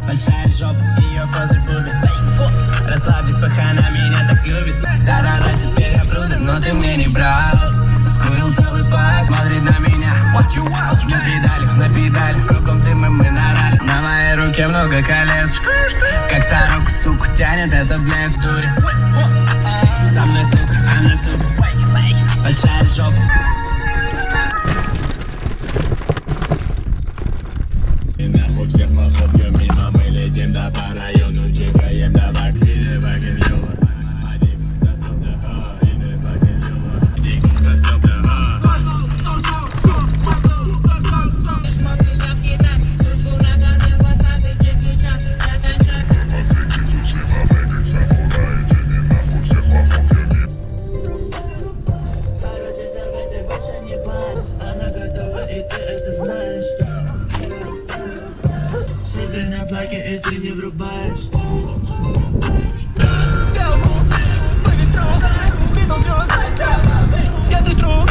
Большая жопа, ее козырь бубит. Расслабьтесь, пока она меня так любит. Да-да-да, теперь я прудом, но ты мне не брат. Скурил целый пак, смотри на меня. What you want? На педалях, кругом дым и мы на ралли. На моей руке много колец. Как сороку, суку, тянет этот блеск дури. Со мной сука, она сука. Большая жопа. И нахуй всех лохов бьем мимо, мы летим да по району, чихаем да бактерии, fucking ёва. На плаке, и ты не врубаешь. Я тут друг.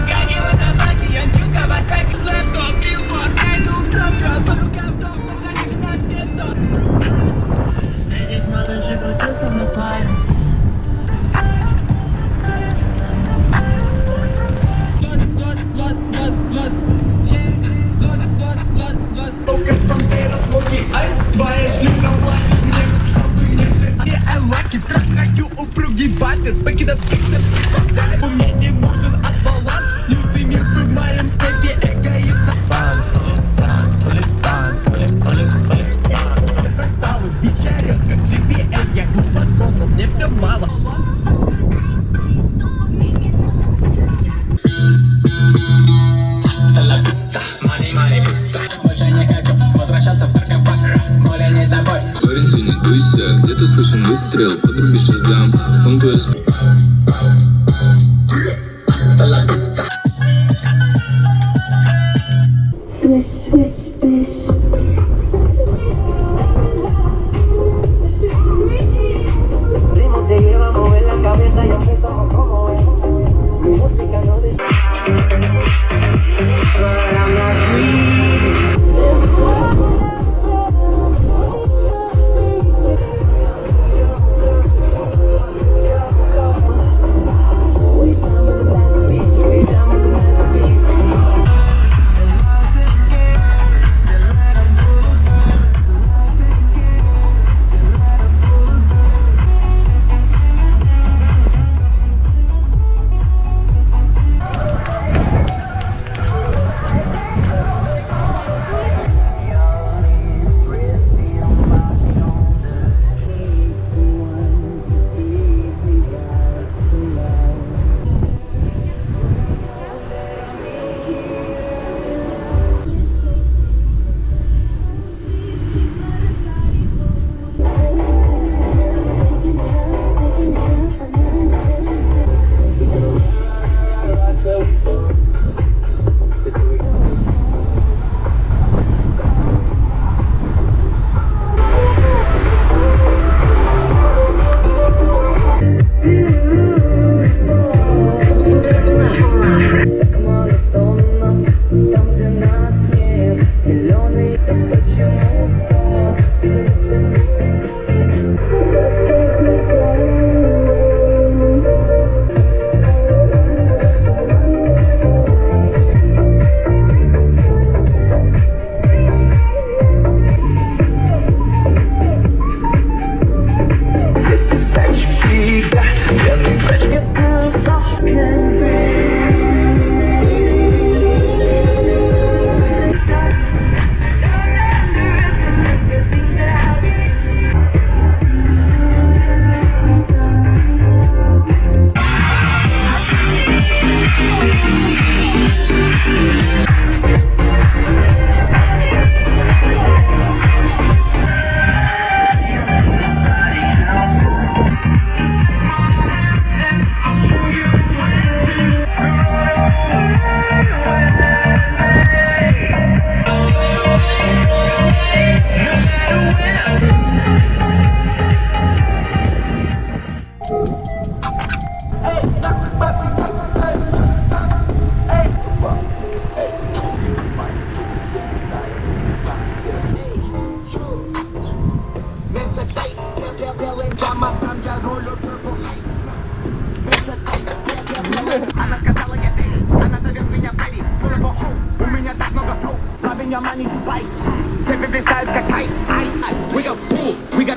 Гонила на плаке, я нью Кавасаки. Лэптоп, билборд, айду в тропка. По рукам топ, заходишь на все сто. Этих малышей крутил, словно парень. Back it up, мне не нужен отвалан. Лицемер в моем степе, эгоист. Банс, банс, банс, бичаря, как живее. Я глубоко, но мне все мало. Больше не хочу возвращаться в саркофаг. Моля не тобой. Парень, ты не дуйся, где-то слышен выстрел. Подруби шазам, он твой. Ritmo te lleva a mover la cabeza y empezamos como es. Mi música no dice. your money to vice. Tipping this style, got ice. We got fool, we got